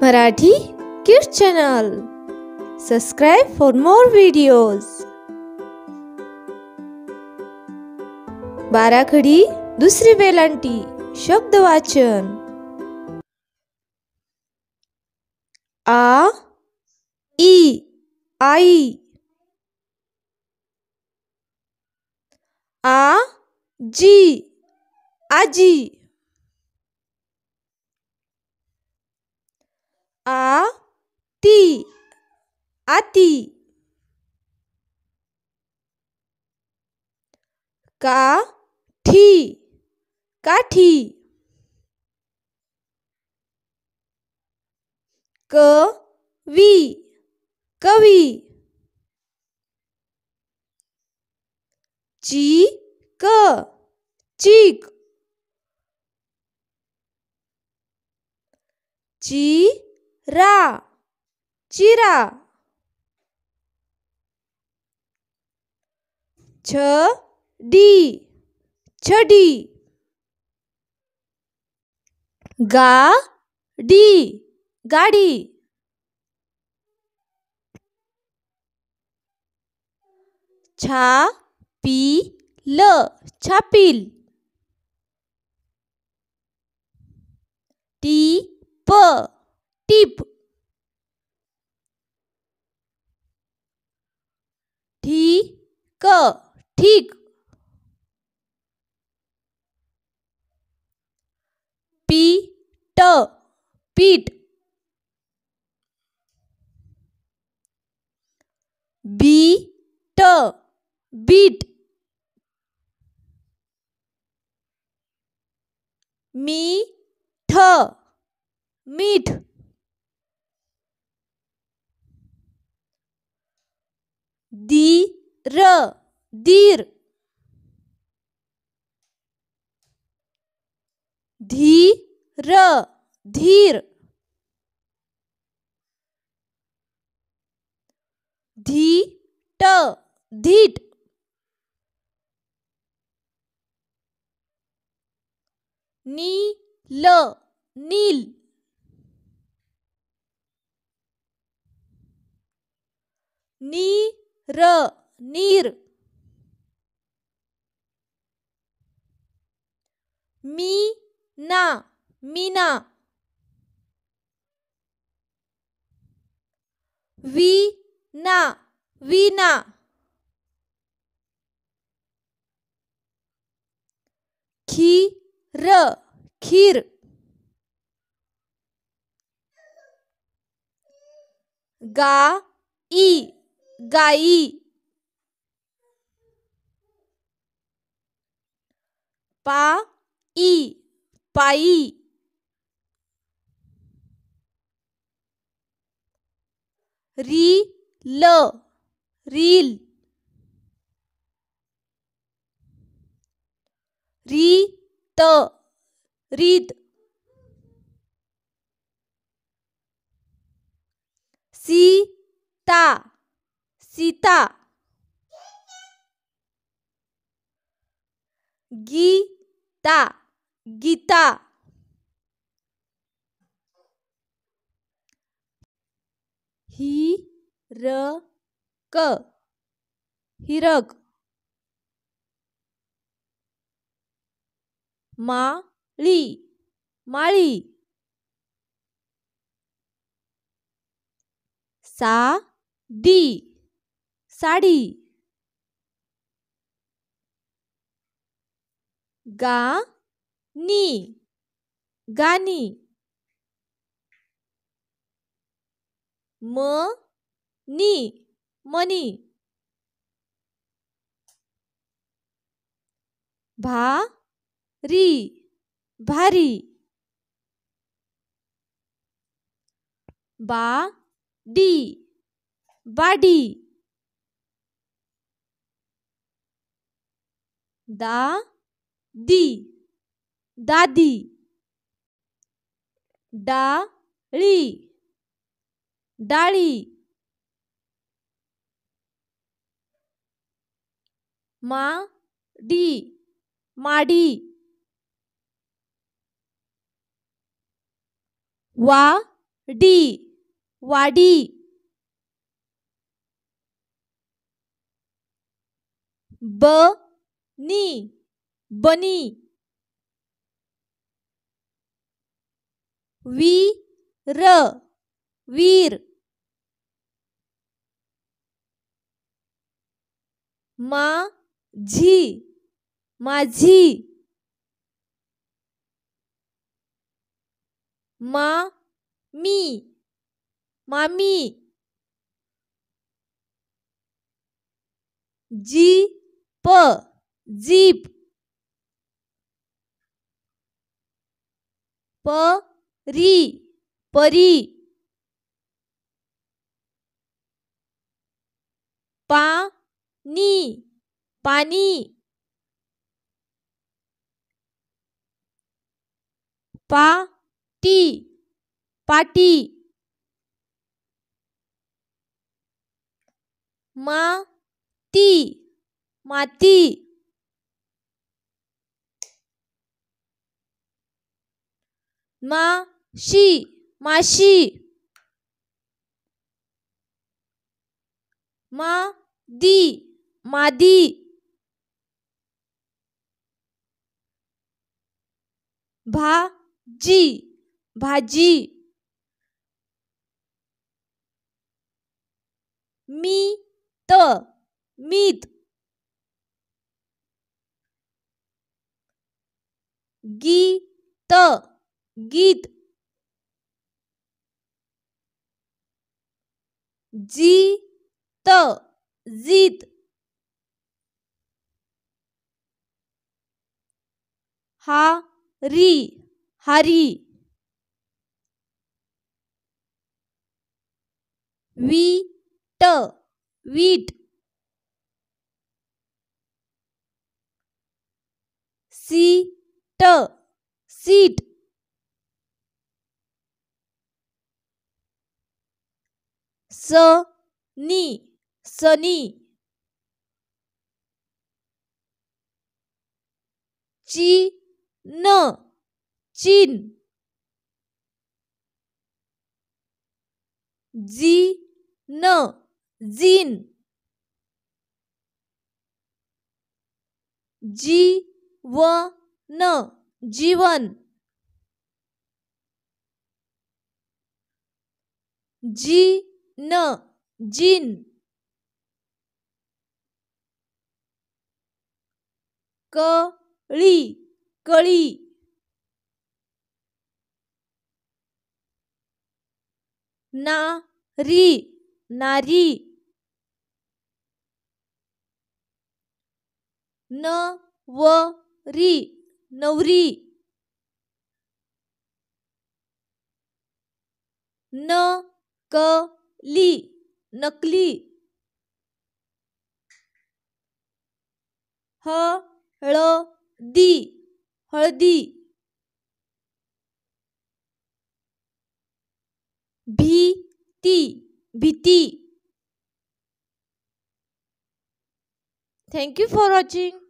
Marathi Kids Channel. Subscribe for more videos. बाराखडी दुसरी वेलांटी शब्द वाचन. आ ई आई. आ जी आजी. आ ती आती. का ठी काठी. क वी कवी. ची क चीक. ची रा चिरा. छ डी छडी. गा डी गाडी. छा पी ल छापील. टी प टीप. ठी क ठीक. पी ट पीठ. बी ट बीट. मी ठ मीठ. दी र दीर. धी र धीर. धी ट धीट. नी ल नील. नी र नीर. मी ना मीना. वी ना वीना. खी र खीर. गा ई गाई. पा ई पाई. री ल रील. री त रीत. सीता सीता. गीता गीता. ही र क हिरक. माळी माळी. साडी साडी. गाणी गाणी. मनी मनी. भारी भारी. बाडी बाडी. दादी दादी. डाळी डाळी. माडी माडी. वाडी डी वाडी. ब नी बनी. वीर वीर. माझी माझी. मामी मामी. Jeep jeep. परी परी. पानी पानी. पाटी पाटी. माती माती. माशी माशी. मादी मादी. भाजी भाजी. मीत मीत. गीत गीत. जीत जीत. हारी हारी. वीट वीट. Seat seat. सनी सनी. चीन चीन. जीन जीन. जीवन जीवन. जीन जीन. कळी कळी. नारी नारी. नवरी नवरी. नकली नकली. हळदी हळदी. भीती भीती. Thank you for watching.